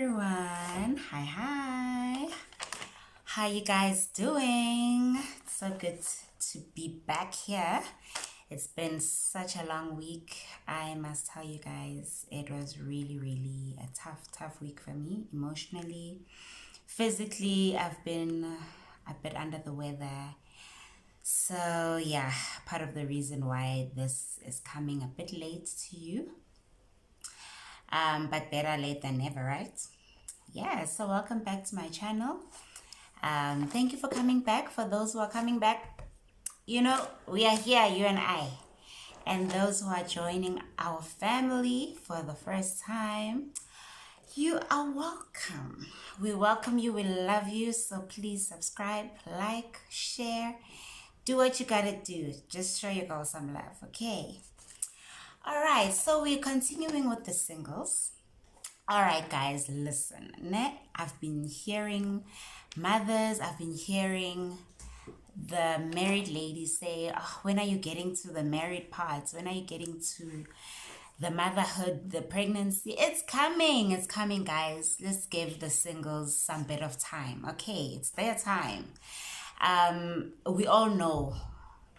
everyone. Hi. How you guys doing? It's so good to be back here. It's been such a long week. I must tell you guys, it was really a tough week for me emotionally. Physically, I've been a bit under the weather. So yeah, part of the reason why this is coming a bit late to you. But better late than never, right? Yeah, so welcome back to my channel. Thank you for coming back. For those who are coming back, we are here, you and I. And those who are joining our family for the first time, you are welcome. We welcome you, we love you. So please subscribe, like, share, do what you gotta do. Just show your girl some love, okay? All right, so we're continuing with the singles. All right, guys, listen. I've been hearing mothers, I've been hearing the married ladies say, oh, when are you getting to the married parts? When are you getting to the motherhood, the pregnancy? It's coming, guys. Let's give the singles some bit of time. Okay, it's their time. We all know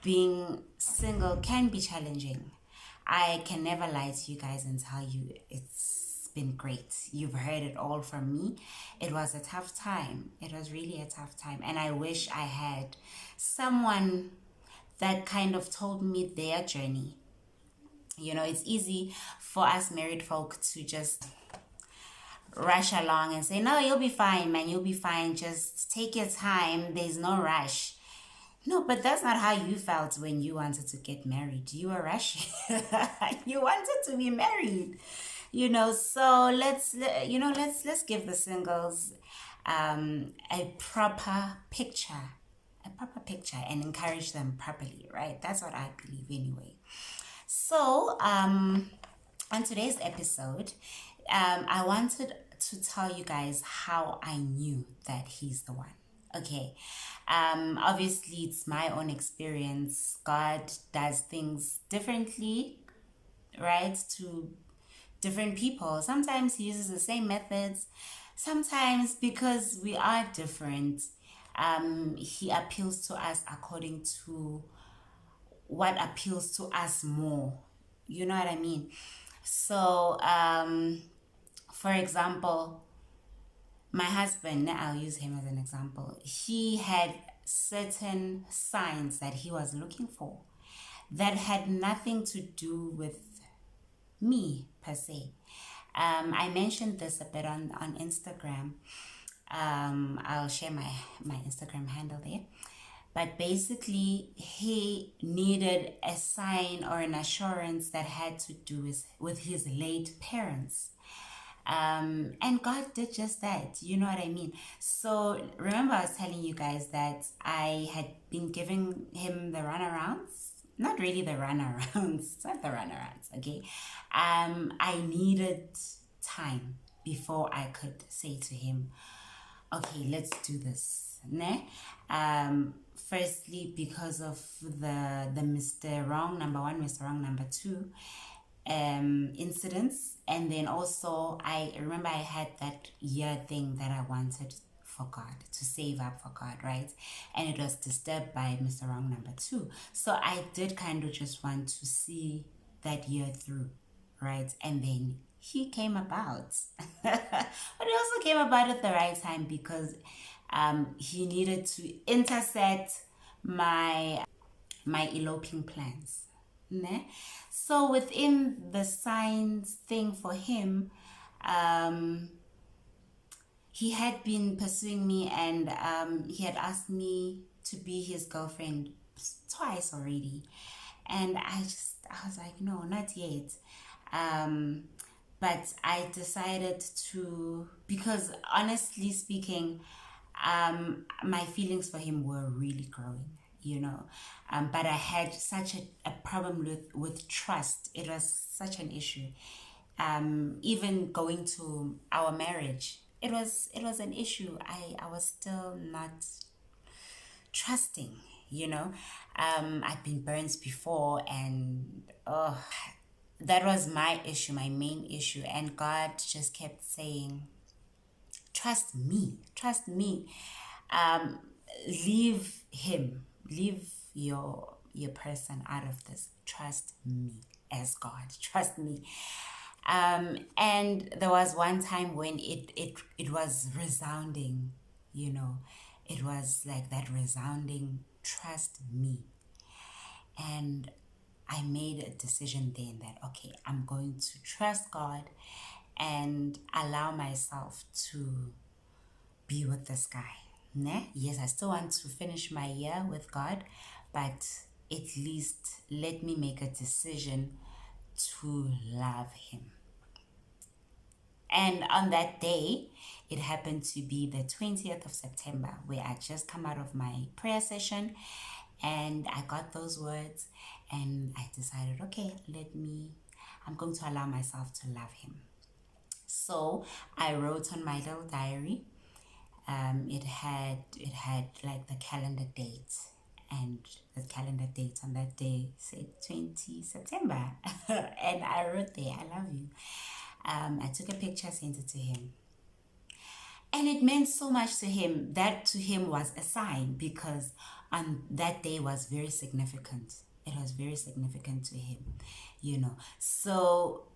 being single can be challenging. I can never lie to you guys and tell you it's been great. You've heard it all from me. It was a tough time. It was really a tough time. And I wish I had someone that kind of told me their journey. You know, it's easy for us married folk to just rush along and say, no, you'll be fine, man. You'll be fine. Just take your time. There's no rush. No, but that's not how you felt when you wanted to get married. You were rushing. You wanted to be married. So let's give the singles a proper picture and encourage them properly, right? That's what I believe anyway. So on today's episode, I wanted to tell you guys how I knew that he's the one. Okay, obviously it's my own experience. God does things differently, right, to different people. Sometimes he uses the same methods. Sometimes, because we are different, he appeals to us according to what appeals to us more. You know what I mean? So, for example, my husband, I'll use him as an example. He had certain signs that he was looking for that had nothing to do with me per se. I mentioned this a bit on Instagram. I'll share my Instagram handle there. But basically, he needed a sign or an assurance that had to do with his late parents. And God did just that. You know what I mean? So remember I was telling you guys that I had been giving him the runarounds. Not really the runarounds. Not the runarounds, okay? I needed time before I could say to him, okay, let's do this. Ne? Firstly, because of the Mr. Wrong, number one, Mr. Wrong, number two, incidents. And then also I remember I had that year thing that I wanted for God, to save up for God, right? And it was disturbed by Mr. Wrong number two. So I did kind of just want to see that year through, right? And then he came about. But he also came about at the right time because he needed to intersect my eloping plans. Ne? So within the signs thing for him, he had been pursuing me, and he had asked me to be his girlfriend twice already. And I was like, no, not yet. But I decided to, because honestly speaking, my feelings for him were really growing, but I had such a problem with trust. It was such an issue. Even going to our marriage, it was an issue. I was still not trusting, I've been burnt before, and that was my issue, my main issue. And God just kept saying, trust me, trust me. um Leave him, leave your person out of this. Trust me as God, trust me. And there was one time when it was resounding, you know, it was like that resounding trust me. And I made a decision then that, okay, I'm going to trust God and allow myself to be with this guy. Ne? Yes, I still want to finish my year with God, but at least let me make a decision to love him. And on that day, it happened to be the 20th of September, where I just come out of my prayer session and I got those words and I decided, okay, I'm going to allow myself to love him. So I wrote on my little diary. It had like the calendar date, and the calendar date on that day said 20 September. And I wrote there, I love you. I took a picture, sent it to him. And it meant so much to him. That to him was a sign, because on that day was very significant. It was very significant to him, you know. So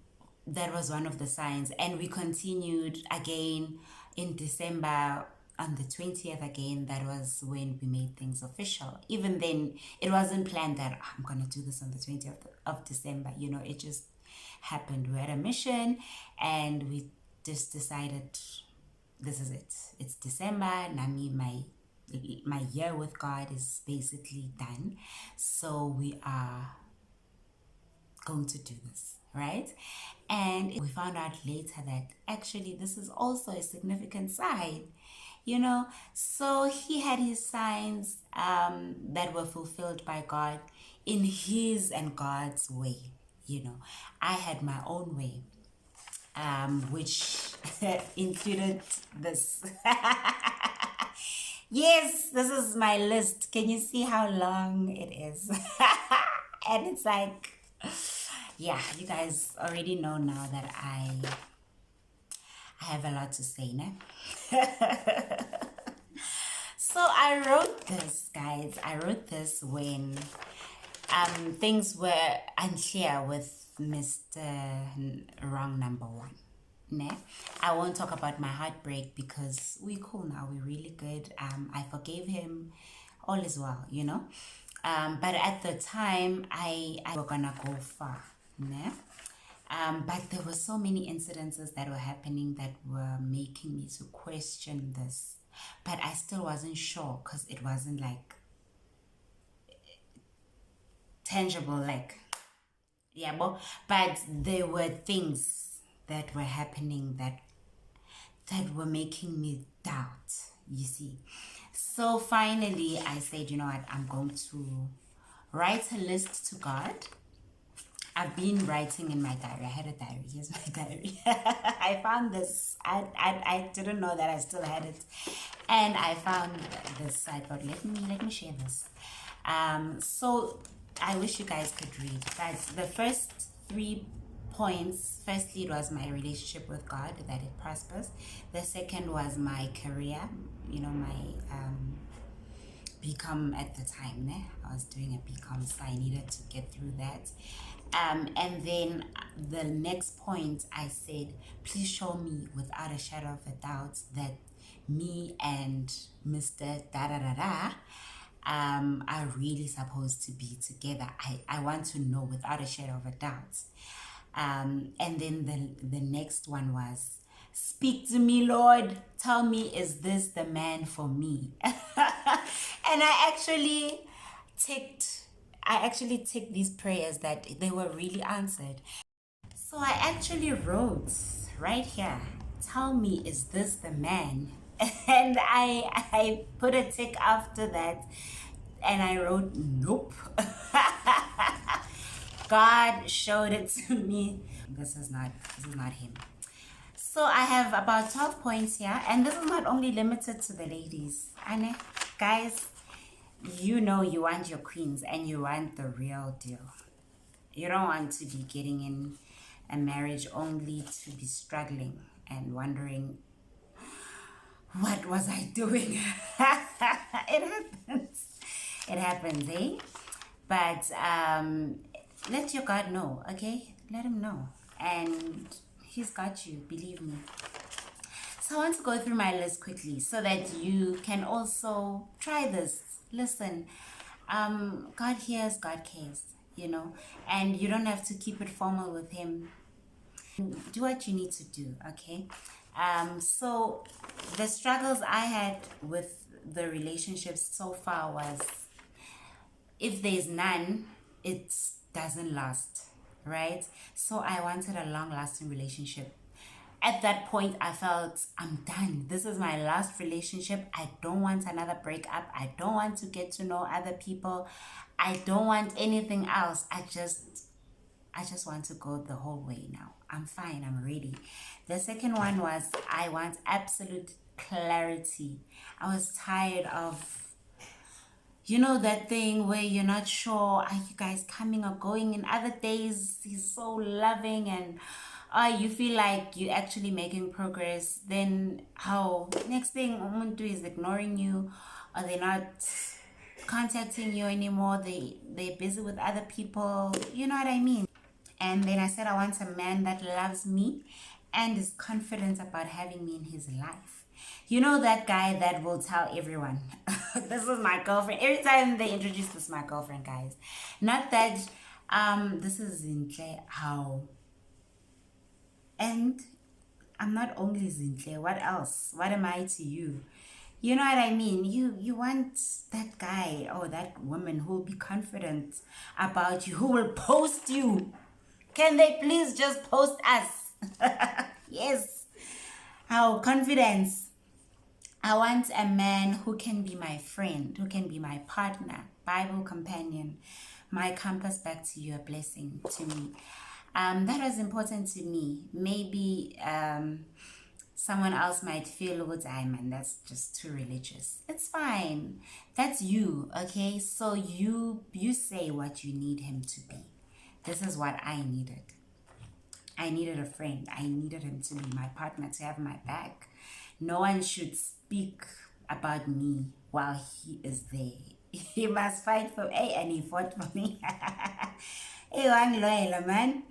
that was one of the signs. And we continued again in December on the 20th again. That was when we made things official. Even then, it wasn't planned that I'm going to do this on the 20th of December. You know, it just happened. We had a mission and we just decided this is it. It's December. Nami, my year with God is basically done. So we are going to do this, right? And we found out later that actually this is also a significant sign, you know. So he had his signs that were fulfilled by God in his and God's way, you know. I had my own way, which included this. Yes, this is my list. Can you see how long it is? And it's like, yeah, you guys already know now that I have a lot to say, ne? So I wrote this, guys. I wrote this when things were unclear with Mr. Wrong Number One. Ne? I won't talk about my heartbreak because we're cool now. We're really good. I forgave him. All is well, you know. But at the time, I were gonna go far. Ne? But there were so many incidences that were happening that were making me to question this. But I still wasn't sure because it wasn't like tangible, like, yeah, but there were things that were happening that were making me doubt, you see. So finally I said, you know what, I'm going to write a list to God. I've been writing in my diary. I had a diary. Here's my diary. I found this. I didn't know that I still had it, and I found this. I thought, let me share this. So I wish you guys could read. But the first 3 points. Firstly, it was my relationship with God, that it prospers. The second was my career. You know, my BCom at the time. I was doing a BCom, so I needed to get through that. And then the next point, I said, please show me without a shadow of a doubt that me and Mr. Da-da-da-da are really supposed to be together. I want to know without a shadow of a doubt. And then the next one was, speak to me, Lord. Tell me, is this the man for me? And I actually ticked these prayers that they were really answered. So I actually wrote right here, tell me, is this the man? And I put a tick after that and I wrote, nope. God showed it to me. This is not him. So I have about 12 points here, and this is not only limited to the ladies. Anne, guys, you know you want your queens and you want the real deal. You don't want to be getting in a marriage only to be struggling and wondering, What was I doing? It happens. It happens, eh? But let your God know, okay? Let him know. And he's got you, believe me. So I want to go through my list quickly so that you can also try this. Listen, God hears, God cares, and you don't have to keep it formal with him. Do what you need to do, okay? So the struggles I had with the relationships so far was, if there's none, it doesn't last, right? So I wanted a long lasting relationship. At that point, I felt I'm done. This is my last relationship. I don't want another breakup. I don't want to get to know other people. I don't want anything else. I just want to go the whole way now. I'm fine. I'm ready. The second one was, I want absolute clarity. I was tired of, that thing where you're not sure, are you guys coming or going? In other days, he's so loving and you feel like you're actually making progress. Then how next thing umuntu is ignoring you, or they're not contacting you anymore. They're busy with other people. You know what I mean? And then I said, I want a man that loves me and is confident about having me in his life. You know, that guy that will tell everyone, this is my girlfriend. Every time they introduce this, my girlfriend, guys. Not that, this is Zintle, how. And I'm not only Zintle, what else? What am I to you? You know what I mean? You want that guy or that woman who will be confident about you, who will post you. Can they please just post us? Yes. Our confidence. I want a man who can be my friend, who can be my partner, Bible companion, my compass back to you, a blessing to me. That was important to me. Maybe someone else might feel, "What I man, that's just too religious." It's fine. That's you, okay? So you say what you need him to be. This is what I needed. I needed a friend. I needed him to be my partner, to have my back. No one should speak about me while he is there. He must fight for me, and he fought for me. Hey, I'm loyal, man.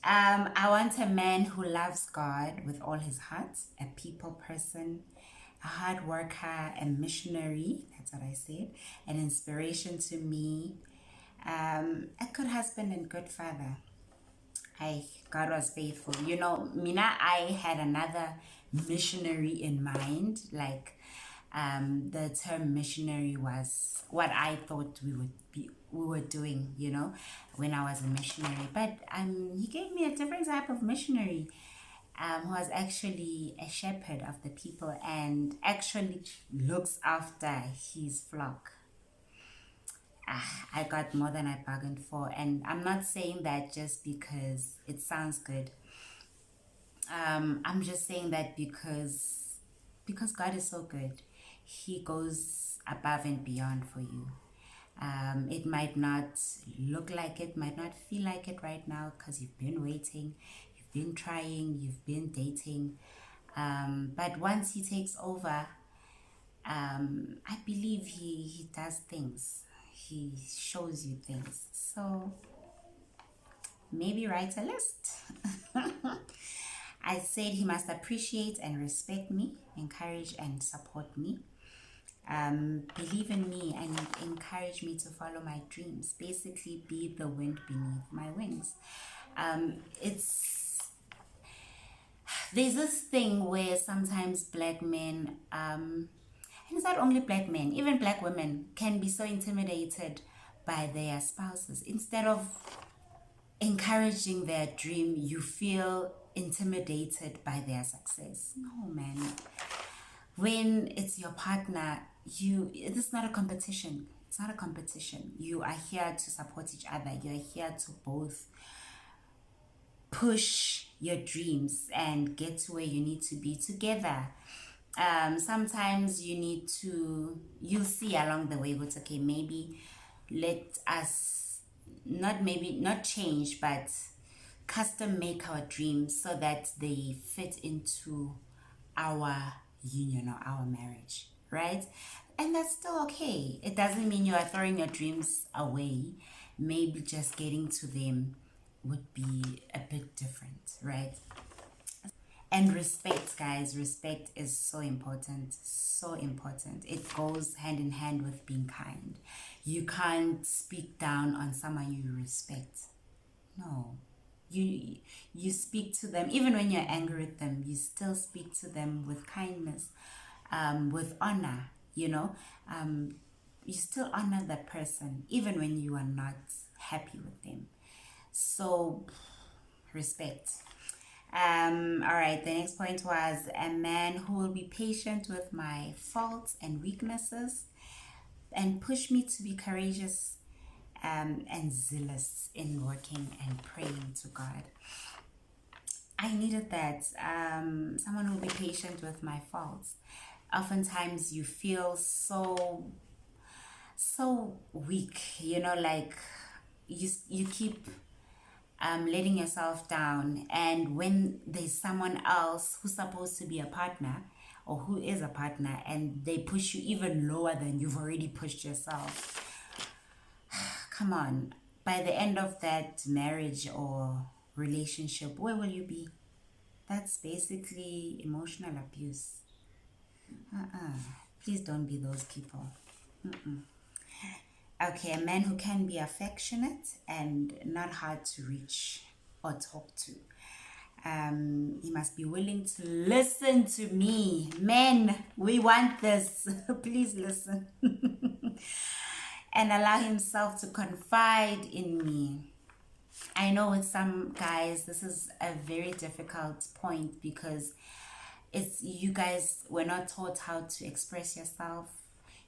I want a man who loves God with all his heart, a people person, a hard worker, a missionary. That's what I said. An inspiration to me. A good husband and good father. God was faithful. Mina, I had another missionary in mind. Like, the term missionary was what I thought we were doing, when I was a missionary. But he gave me a different type of missionary, who was actually a shepherd of the people and actually looks after his flock. I got more than I bargained for, and I'm not saying that just because it sounds good. I'm just saying that because God is so good. He goes above and beyond for you. It might not look like it, might not feel like it right now because you've been waiting, you've been trying, you've been dating. But once he takes over, I believe he does things. He shows you things. So maybe write a list. I said he must appreciate and respect me, encourage and support me, believe in me and encourage me to follow my dreams. Basically, be the wind beneath my wings. There's this thing where sometimes black men, and it's not only black men, even black women can be so intimidated by their spouses. Instead of encouraging their dream, you feel intimidated by their success. No, man. When it's your partner, it is not a competition. It's not a competition. You are here to support each other. You're here to both push your dreams and get to where you need to be together. Sometimes you'll see along the way what's okay. Maybe let us not change, but custom make our dreams so that they fit into our union or our marriage, right? And that's still okay. It doesn't mean you are throwing your dreams away. Maybe just getting to them would be a bit different, right? And respect, guys, respect is so important, so important. It goes hand in hand with being kind. You can't speak down on someone you respect. No, you speak to them even when you're angry with them. You still speak to them with kindness, with honor. You know, you still honor that person even when you are not happy with them. So respect. All right, the next point was a man who will be patient with my faults and weaknesses and push me to be courageous and zealous in working and praying to God. I needed that. Someone who will be patient with my faults. Oftentimes you feel so weak, you know, like you keep letting yourself down, and when there's someone else who's supposed to be a partner or who is a partner and they push you even lower than you've already pushed yourself, come on, by the end of that marriage or relationship, where will you be? That's basically emotional abuse. Please don't be those people. Okay, a man who can be affectionate and not hard to reach or talk to. He must be willing to listen to me. Men, we want this. Please listen. And allow himself to confide in me. I know with some guys, this is a very difficult point because it's you guys were not taught how to express yourself.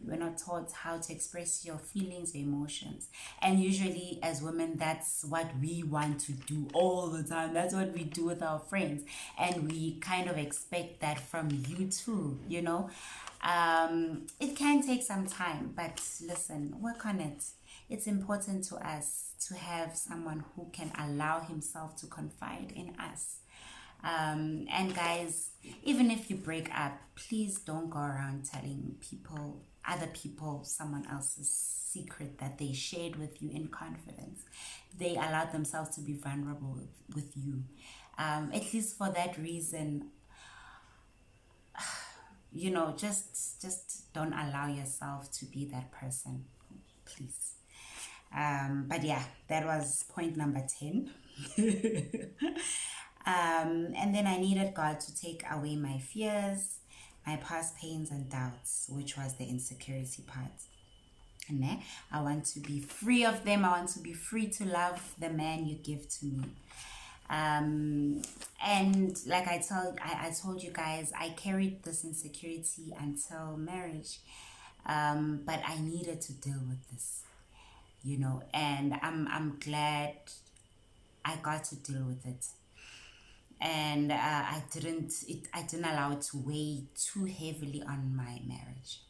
We're not taught how to express your feelings, your emotions. And usually as women, that's what we want to do all the time. That's what we do with our friends. And we kind of expect that from you too, you know. It can take some time, but listen, work on it. It's important to us to have someone who can allow himself to confide in us. And guys, even if you break up, please don't go around telling other people, someone else's secret that they shared with you in confidence. They allowed themselves to be vulnerable with you. At least for that reason, you know, just don't allow yourself to be that person, please. But yeah, that was point number 10. And then I needed God to take away my fears, my past pains and doubts, which was the insecurity part. And I want to be free of them. I want to be free to love the man you give to me. And like I told you guys, I carried this insecurity until marriage. But I needed to deal with this, you know, and I'm glad I got to deal with it. And I didn't allow it to weigh too heavily on my marriage,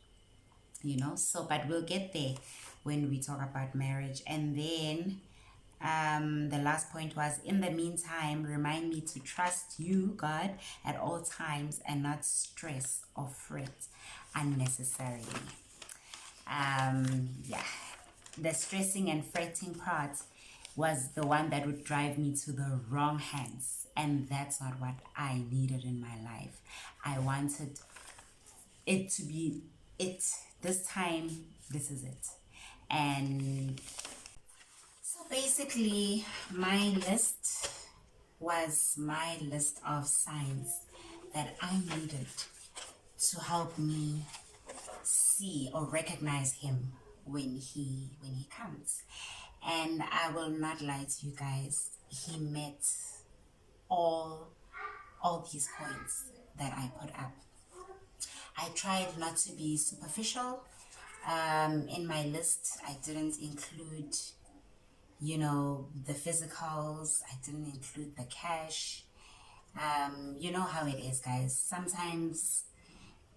you know. So but we'll get there when we talk about marriage. And then the last point was, in the meantime, remind me to trust you, God, at all times and not stress or fret unnecessarily. Yeah, the stressing and fretting part was the one that would drive me to the wrong hands, and that's not what I needed in my life. I wanted it to be it. This time, this is it. And so basically, my list was my list of signs that I needed to help me see or recognize him when he comes. And I will not lie to you guys, he met all these points that I put up. I tried not to be superficial. In my list, I didn't include, you know, the physicals. I didn't include the cash. You know how it is, guys. Sometimes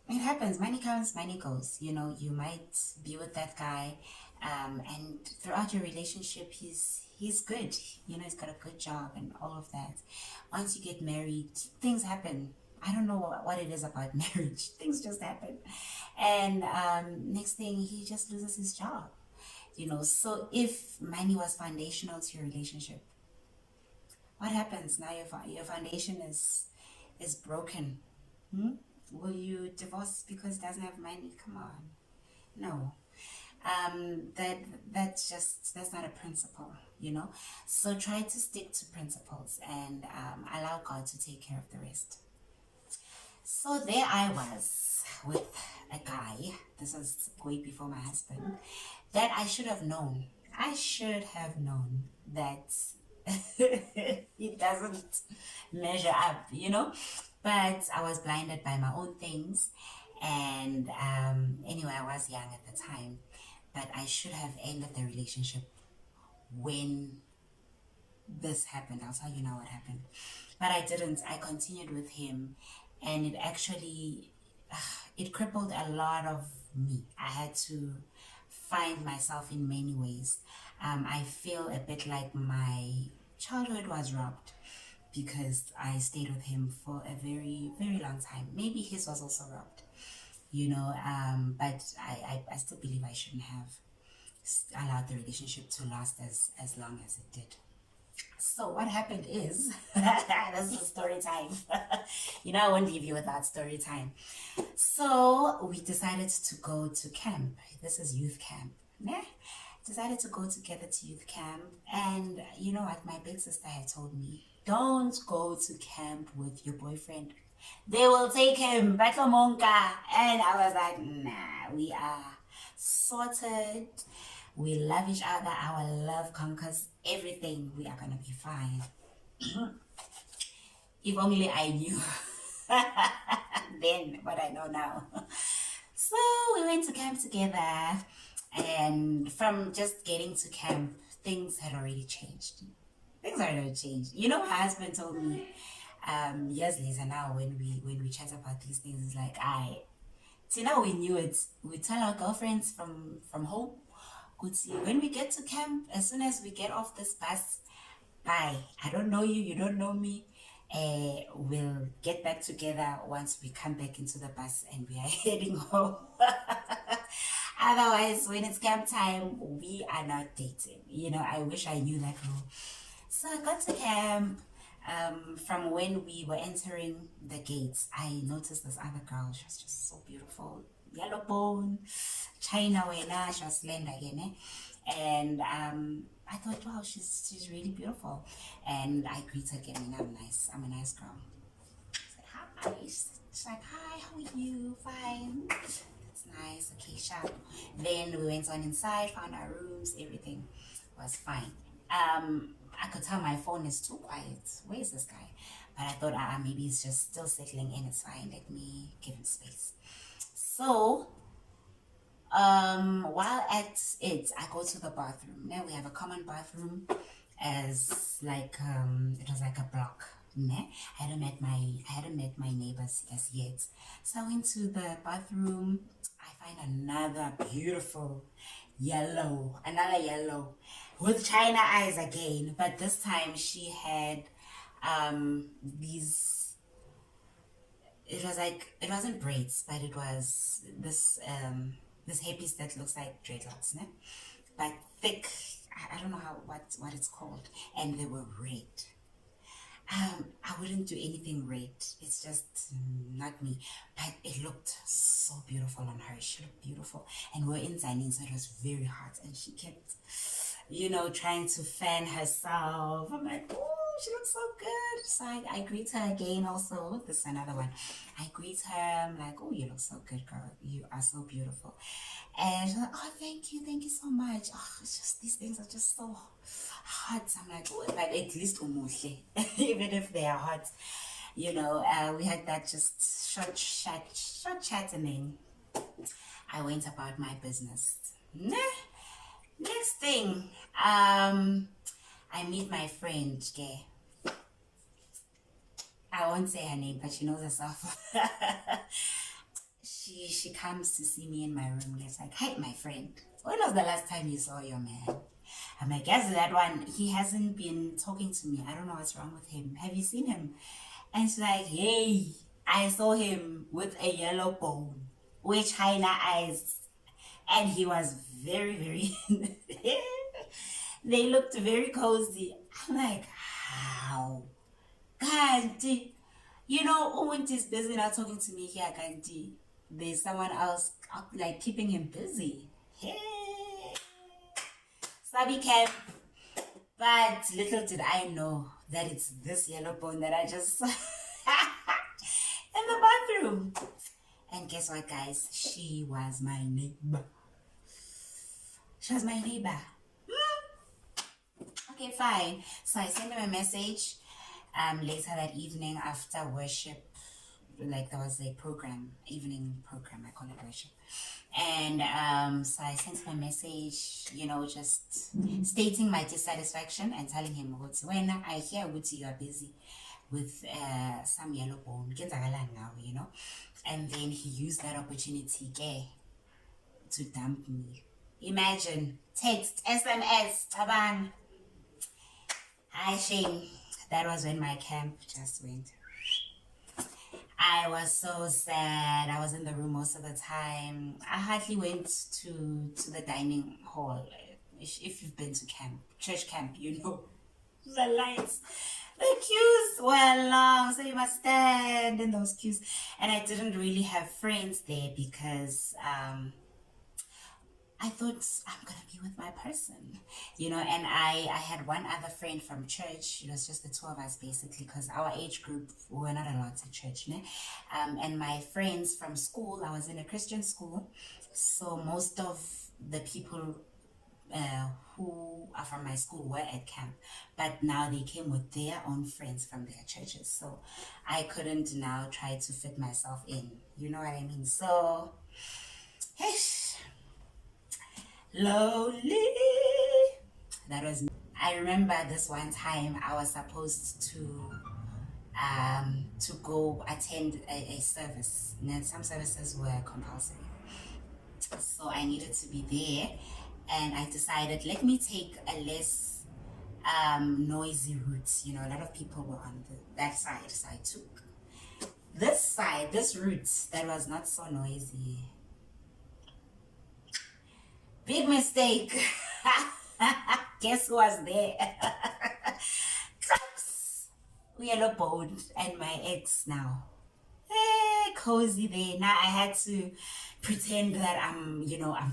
it happens. Money comes, money goes. You know, you might be with that guy, and throughout your relationship, he's good. You know, he's got a good job and all of that. Once you get married, things happen. I don't know what it is about marriage. Things just happen. And next thing, he just loses his job. So if money was foundational to your relationship, what happens now? Your foundation is broken. Hmm? Will you divorce because it doesn't have money? Come on, no. That that's not a principle. So try to stick to principles and allow God to take care of the rest. So there I was with a guy. This was way before my husband. That I should have known. I should have known that it doesn't measure up. But I was blinded by my own things. And anyway, I was young at the time. But I should have ended the relationship when this happened. I'll tell you now what happened. But I didn't. I continued with him, and it actually it crippled a lot of me. I had to find myself in many ways. I feel a bit like my childhood was robbed because I stayed with him for a very, very long time. Maybe his was also robbed, but I still believe I shouldn't have allowed the relationship to last as long as it did. So what happened is, this is story time. I won't leave you without story time. So we decided to go to camp. This is youth camp. Yeah? Decided to go together to youth camp. And you know what? My big sister had told me, don't go to camp with your boyfriend. They will take him. Monka. And I was like, nah, we are sorted. We love each other. Our love conquers everything. We are going to be fine. If only I knew then what I know now. So we went to camp together. And from just getting to camp, things had already changed. My husband told me years later now when we chat about these things, it's like, till now we knew it. We tell our girlfriends from home, when we get to camp, as soon as we get off this bus, bye. I don't know you, you don't know me. We'll get back together once we come back into the bus and we are heading home. Otherwise, when it's camp time, we are not dating. I wish I knew that rule. So I got to camp. From when we were entering the gates, I noticed this other girl. She was just so beautiful. Yellow bone, China wena, she was slender again. And I thought, wow, she's really beautiful. And I greeted her again, I'm a nice girl. I said, hi. She's like, hi, how are you? Fine. That's nice. Okay, sharp. Then we went on inside, found our rooms, everything was fine. I could tell my phone is too quiet. Where is this guy? But I thought, maybe he's just still settling in. It's fine. Let me give him space. So, while at it, I go to the bathroom. Now we have a common bathroom, as like it was like a block. I hadn't met my neighbors as yet. So I went to the bathroom. I find another beautiful another yellow with China eyes again. But this time she had these. It wasn't braids, but it was this hairpiece that looks like dreadlocks, but thick. I don't know what it's called, and they were red. I wouldn't do anything red. It's just not me. But it looked so beautiful on her. She looked beautiful, and we're in Zanin, so it was very hot, and she kept, trying to fan herself. I'm like, oh, she looks so good. So I greet her again also. This is another one. I greet her. I'm like, oh, you look so good, girl. You are so beautiful. And she's like, oh, thank you so much. Oh, it's just, these things are just so hot. I'm like, oh, but at least umuhle. Even if they are hot. We had that just short chat, and then I went about my business. Next thing, I meet my friend, okay? I won't say her name, but she knows herself. She comes to see me in my room. It's like, hey, my friend, when was the last time you saw your man? I'm like, guess that one, he hasn't been talking to me. I don't know what's wrong with him. Have you seen him? And she's like, hey, I saw him with a yellow bone, which hyena eyes, and he was very, very. They looked very cozy. I'm like, how? Kanti, you know, Umuntu is busy not talking to me here, Kanti. There's someone else like keeping him busy. Hey, Sabi camp. But little did I know that it's this yellow bone that I just saw in the bathroom. And guess what, guys? She was my neighbor. She was my neighbor. Okay, fine. So I sent him a message later that evening after worship. Like there was a program, evening program, I call it worship. And so I sent him a message, you know, just stating my dissatisfaction and telling him, when I hear you are busy with some yellow bone, you know. And then he used that opportunity to dump me. Imagine, text, SMS, tabang. Hi, shame. That was when my camp just went. I was so sad. I was in the room most of the time. I hardly went to the dining hall. If you've been to camp, church camp, you know the lines, the queues were long, so you must stand in those queues. And I didn't really have friends there because I thought I'm gonna be with my person, you know. And I had one other friend from church. It was just the two of us basically, because our age group we were not allowed to church, you know. And my friends from school, I was in a Christian school, so most of the people who are from my school were at camp, but now they came with their own friends from their churches, so I couldn't now try to fit myself in. You know what I mean? So, hey. Lonely. That was me. I remember this one time I was supposed to go attend a service. And some services were compulsory. So I needed to be there, and I decided let me take a less noisy route. You know, a lot of people were on that side, so I took this side, this route that was not so noisy. Big mistake. Guess who was there? Trucks. Yellow boned and my ex now. Hey, cozy there. Now I had to pretend that I'm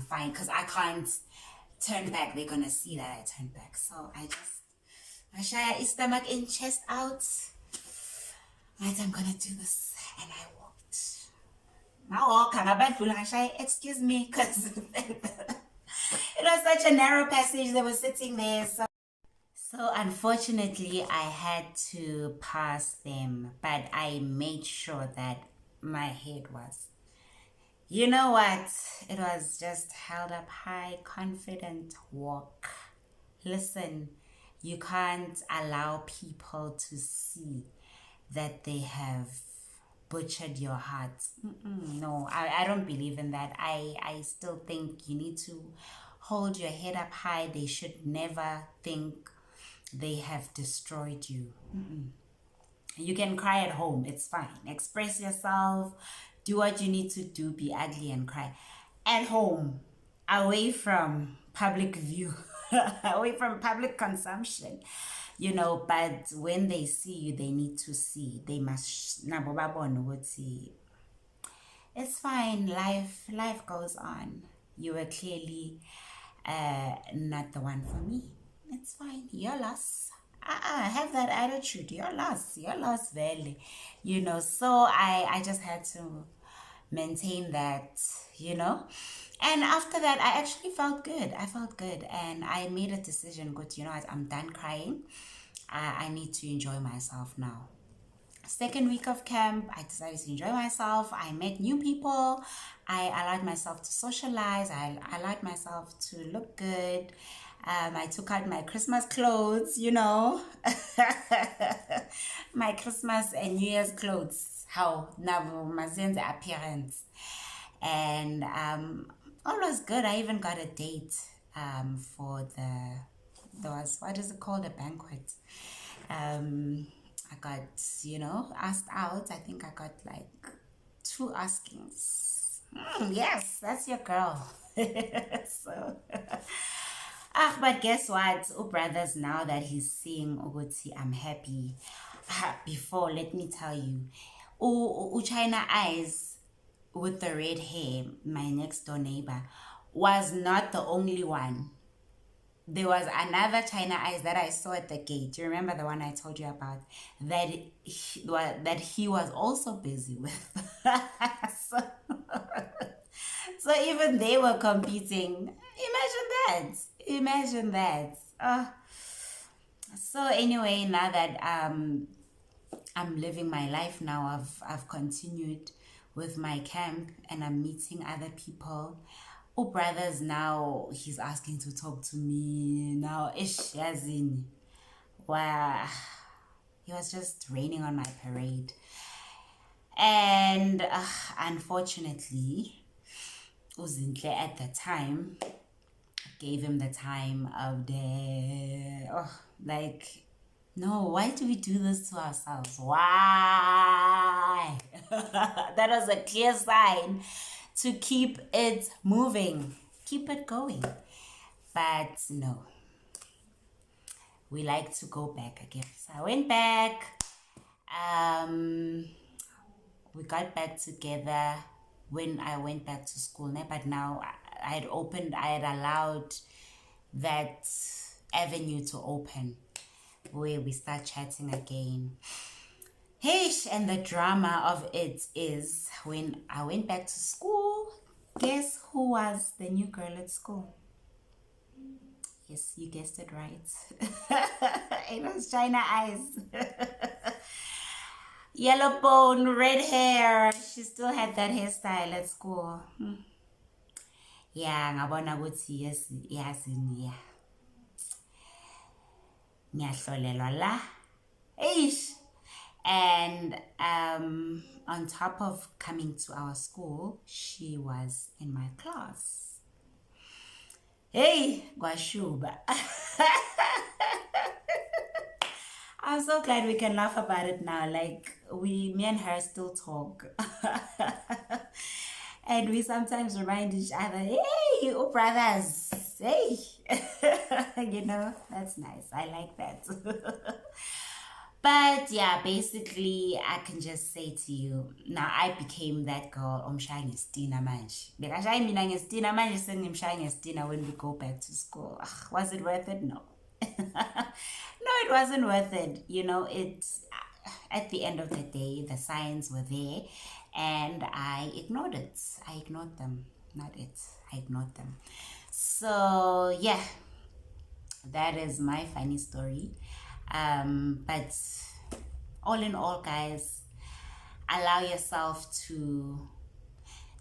fine, because I can't turn back. They're gonna see that I turned back. So I share stomach in, chest out. Right, I'm gonna do this. And I walked. Now walk, I'm about to excuse me, because it was such a narrow passage. They were sitting there. So unfortunately, I had to pass them, but I made sure that my head was. You know what? It was just held up high, confident walk. Listen, you can't allow people to see that they have butchered your heart. No, I don't believe in that. I still think you need to hold your head up high. They should never think they have destroyed you. You can cry at home, it's fine. Express yourself, do what you need to do, be ugly and cry. At home, away from public view, away from public consumption, you know. But when they see you, they need to see. They must. It's fine. Life goes on. You were clearly not the one for me. It's fine. Your loss. Have that attitude. Your loss, Valley. You know. So I just had to maintain that, you know. And after that, I actually felt good. I felt good, and I made a decision. Good, you know what? I'm done crying. I need to enjoy myself now. Second week of camp, I decided to enjoy myself. I met new people. I allowed myself to socialize. I allowed myself to look good. I took out my Christmas clothes, you know, my Christmas and New Year's clothes. How now Mazen's appearance, and all was good. I even got a date for there was, what is it called, a banquet I got, asked out. I think I got like 2 askings. Yes, that's your girl. So, but guess what? Oh, brothers, now that he's seeing Ogoti, I'm happy. Before, let me tell you, China Eyes with the red hair, my next door neighbor, was not the only one. There was another China Eyes that I saw at the gate. Do you remember the one I told you about? That he was also busy with. so, so even they were competing. Imagine that. Imagine that. So anyway, now that I'm living my life now, I've continued with my camp and I'm meeting other people. Oh, brothers, now he's asking to talk to me. Now, ish, yazin. Wow. He was just raining on my parade. And unfortunately, Uzintle at the time gave him the time of day. Oh, like, no, why do we do this to ourselves? Why? That was a clear sign to keep it moving, keep it going. But no, we like to go back again. So I went back. We got back together when I went back to school. But now I had allowed that avenue to open where we start chatting again. Hey, and the drama of it is when I went back to school, guess who was the new girl at school? Yes, you guessed it right. It was China Eyes. Yellow bone, red hair. She still had that hairstyle at school. Yeah, ngabona ukuthi yes, yeah. Ngiyahlolelwa la. Eish. And on top of coming to our school, she was in my class. Hey, Gwashuba. I'm so glad we can laugh about it now. Like, me and her still talk. And we sometimes remind each other, hey, oh brothers, hey. That's nice. I like that. But yeah, basically, I can just say to you, now I became that girl, umshaya ngestina manje. Bekashaya mina ngestina manje sengimshaya ngestina when we go back to school. Was it worth it? No. No, it wasn't worth it. It's at the end of the day, the signs were there and I ignored it. I ignored them. Not it. I ignored them. So yeah, that is my funny story. But all in all, guys, allow yourself to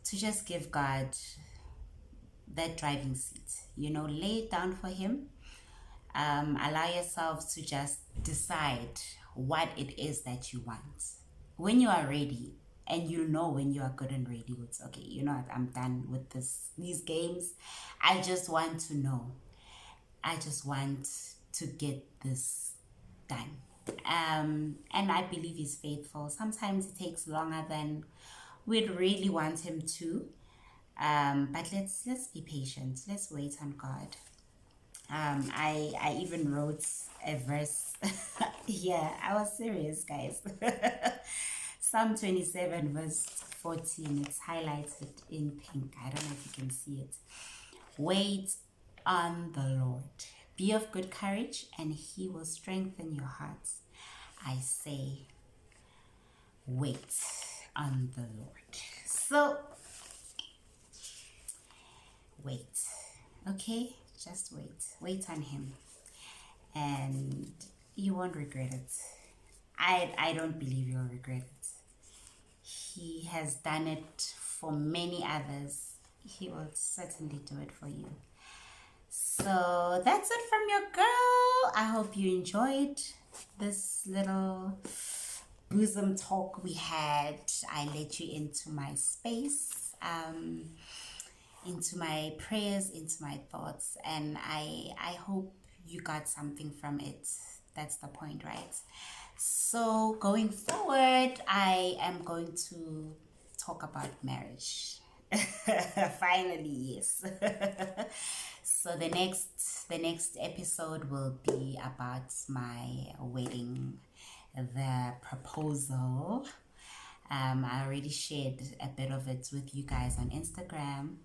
just give God that driving seat. Lay it down for him. Allow yourself to just decide what it is that you want. When you are ready, and you'll know when you are good and ready, it's okay. I'm done with these games. I just want to know. I just want to get this done. And I believe he's faithful. Sometimes it takes longer than we'd really want him to. But let's be patient. Let's wait on God. I even wrote a verse. Yeah, I was serious, guys. Psalm 27 verse 14. It's highlighted in pink. I don't know if you can see it. Wait on the Lord. Be of good courage, and he will strengthen your hearts. I say, wait on the Lord. So, wait. Okay? Just wait. Wait on him. And you won't regret it. I don't believe you'll regret it. He has done it for many others. He will certainly do it for you. So that's it from your girl. I hope you enjoyed this little bosom talk we had. I let you into my space, into my prayers, into my thoughts, and I hope you got something from it That's the point, right? So going forward, I am going to talk about marriage. Finally, yes. So the next episode will be about my wedding, the proposal. I already shared a bit of it with you guys on Instagram.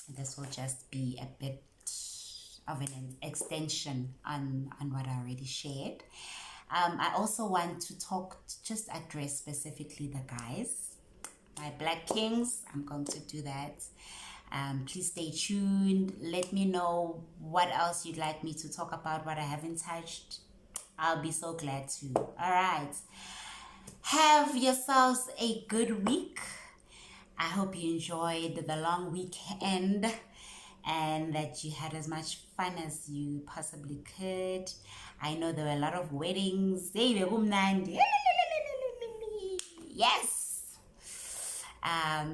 This will just be a bit of an extension on what I already shared. I also want to just address specifically the guys, my Black Kings. I'm going to do that. Please stay tuned. Let me know what else you'd like me to talk about, what I haven't touched. I'll be so glad to. All right. Have yourselves a good week. I hope you enjoyed the long weekend and that you had as much fun as you possibly could. I know there were a lot of weddings. Yes.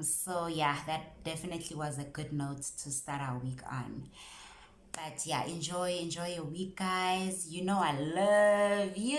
So yeah, that definitely was a good note to start our week on. But yeah, enjoy your week, guys. You know I love you.